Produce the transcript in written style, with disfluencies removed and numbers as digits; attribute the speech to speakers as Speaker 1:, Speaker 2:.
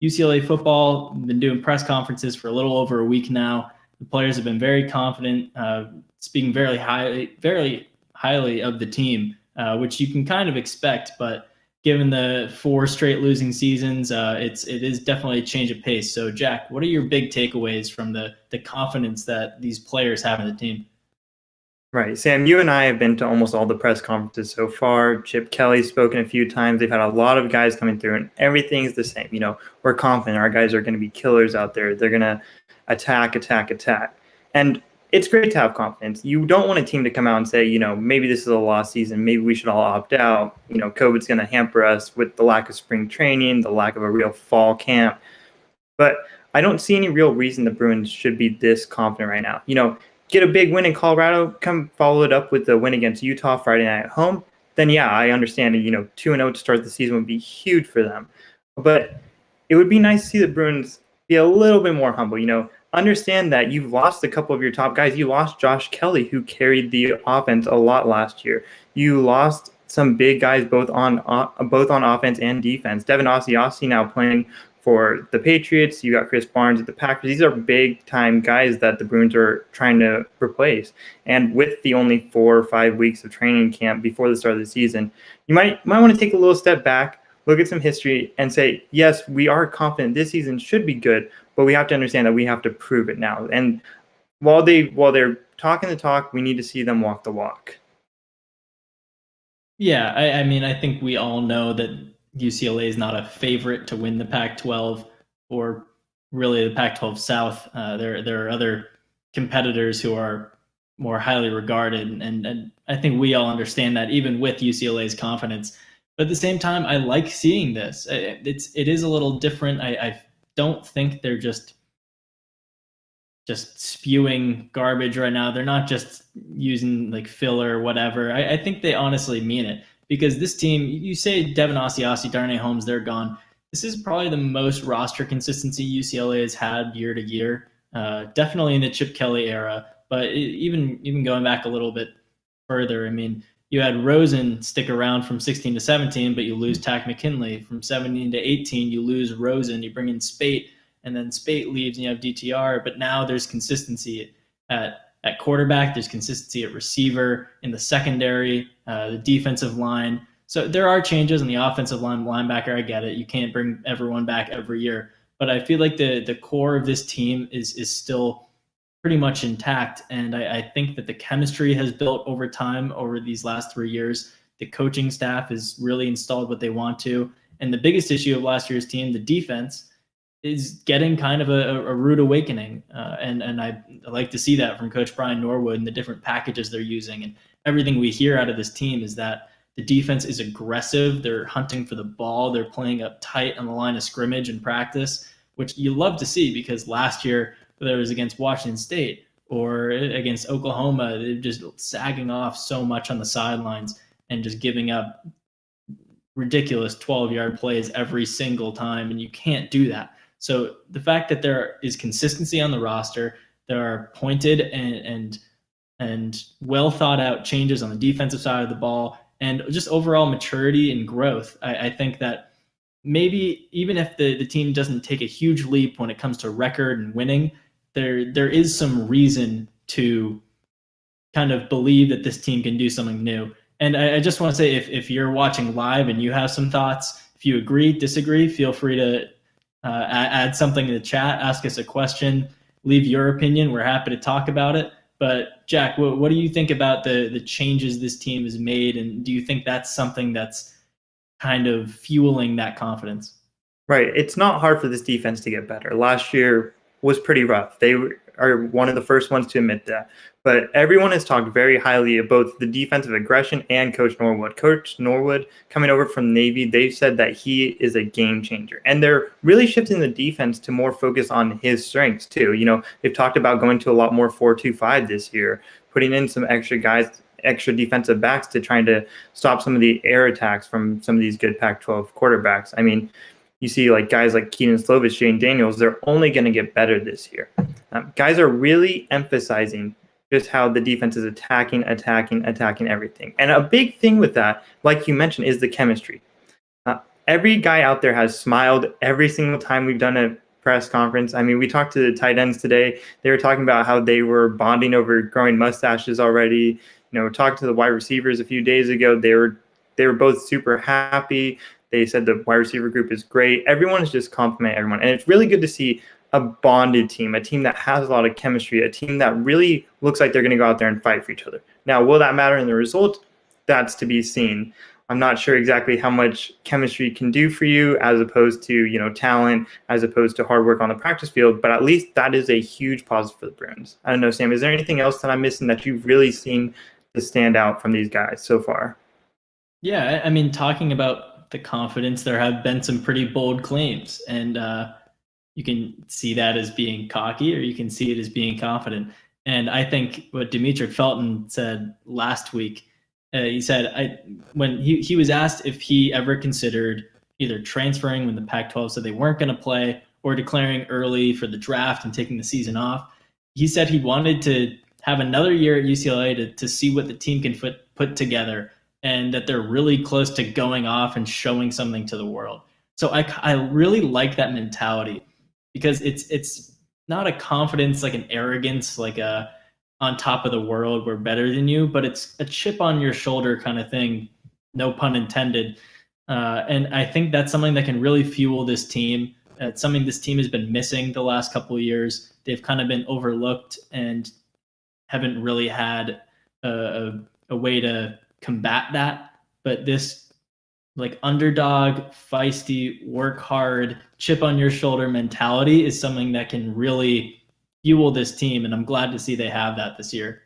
Speaker 1: UCLA football, been doing press conferences for a little over a week now. The players have been very confident, speaking very highly of the team, which you can kind of expect. But given the 4 straight losing seasons, it is definitely a change of pace. So, Jack, what are your big takeaways from the confidence that these players have in the team?
Speaker 2: Right. Sam, you and I have been to almost all the press conferences so far. Chip Kelly's spoken a few times. They've had a lot of guys coming through, and everything's the same. We're confident our guys are going to be killers out there. They're going to attack, attack, attack. And it's great to have confidence. You don't want a team to come out and say, maybe this is a lost season. Maybe we should all opt out. COVID's going to hamper us with the lack of spring training, the lack of a real fall camp. But I don't see any real reason the Bruins should be this confident right now. Get a big win in Colorado, come follow it up with the win against Utah Friday night at home, then yeah, I understand it. 2-0 to start the season would be huge for them. But it would be nice to see the Bruins be a little bit more humble. Understand that you've lost a couple of your top guys. You lost Josh Kelly, who carried the offense a lot last year. You lost some big guys both on offense and defense. Devin Asiasi now playing for the Patriots. You got Chris Barnes at the Packers. These are big-time guys that the Bruins are trying to replace. And with the only 4 or 5 weeks of training camp before the start of the season, you might want to take a little step back, look at some history, and say, yes, we are confident this season should be good, but we have to understand that we have to prove it now. And while they're talking the talk, we need to see them walk the walk.
Speaker 1: Yeah, I mean, I think we all know that UCLA is not a favorite to win the Pac-12 or really the Pac-12 South. There are other competitors who are more highly regarded, and I think we all understand that even with UCLA's confidence. But at the same time, I like seeing this. It is a little different. I don't think they're just spewing garbage right now. They're not just using like filler or whatever. I think they honestly mean it, because this team, you say Devin Asiasi, Darnay Holmes, they're gone. This is probably the most roster consistency UCLA has had year to year. Definitely in the Chip Kelly era, but even going back a little bit further, I mean, you had Rosen stick around from 16 to 17, but you lose Tack McKinley. From 17 to 18, you lose Rosen. You bring in Spate, and then Spate leaves and you have DTR. But now there's consistency at quarterback. There's consistency at receiver, in the secondary, the defensive line. So there are changes in the offensive line, linebacker. I get it. You can't bring everyone back every year. But I feel like the core of this team is still pretty much intact. And I think that the chemistry has built over time over these last 3 years. The coaching staff has really installed what they want to. And the biggest issue of last year's team, the defense, is getting kind of a rude awakening. And I like to see that from Coach Brian Norwood and the different packages they're using. And everything we hear out of this team is that the defense is aggressive. They're hunting for the ball. They're playing up tight on the line of scrimmage in practice, which you love to see, because last year, whether it was against Washington State or against Oklahoma, they're just sagging off so much on the sidelines and just giving up ridiculous 12-yard plays every single time, and you can't do that. So the fact that there is consistency on the roster, there are pointed and well thought out changes on the defensive side of the ball, and just overall maturity and growth, I think that maybe even if the team doesn't take a huge leap when it comes to record and winning, there is some reason to kind of believe that this team can do something new. And I just want to say, if you're watching live and you have some thoughts, if you agree, disagree, feel free to add something in the chat, ask us a question, leave your opinion. We're happy to talk about it. But Jack, what do you think about the changes this team has made? And do you think that's something that's kind of fueling that confidence?
Speaker 2: Right. It's not hard for this defense to get better. Last year was pretty rough. They are one of the first ones to admit that. But everyone has talked very highly of both the defensive aggression and Coach Norwood. Coach Norwood, coming over from Navy, they've said that he is a game changer. And they're really shifting the defense to more focus on his strengths, too. They've talked about going to a lot more 4-2-5 this year, putting in some extra guys, extra defensive backs to trying to stop some of the air attacks from some of these good Pac-12 quarterbacks. I mean, you see like guys like Keaton Slovis, Jane Daniels, they're only going to get better this year. Guys are really emphasizing just how the defense is attacking everything. And a big thing with that, like you mentioned, is the chemistry. every guy out there has smiled every single time we've done a press conference. I mean, we talked to the tight ends today. They were talking about how they were bonding over growing mustaches already. Talked to the wide receivers a few days ago. They were both super happy. They said the wide receiver group is great. Everyone is just complimenting everyone. And it's really good to see a bonded team, a team that has a lot of chemistry, a team that really looks like they're going to go out there and fight for each other. Now, will that matter in the result? That's to be seen. I'm not sure exactly how much chemistry can do for you as opposed to, talent, as opposed to hard work on the practice field, but at least that is a huge positive for the Bruins. I don't know, Sam, is there anything else that I'm missing that you've really seen to stand out from these guys so far?
Speaker 1: Yeah, I mean, talking about the confidence, there have been some pretty bold claims, and you can see that as being cocky, or you can see it as being confident. And I think what Dimitri Felton said last week, he said when he was asked if he ever considered either transferring when the Pac-12 said they weren't going to play, or declaring early for the draft and taking the season off. He said he wanted to have another year at UCLA to see what the team can put together, and that they're really close to going off and showing something to the world. So I really like that mentality, because it's not a confidence, like an arrogance, like a on top of the world, we're better than you, but it's a chip on your shoulder kind of thing, no pun intended. And I think that's something that can really fuel this team. It's something this team has been missing the last couple of years. They've kind of been overlooked and haven't really had a way to combat that. But this like underdog, feisty, work hard, chip on your shoulder mentality is something that can really fuel this team, and I'm glad to see they have that this year.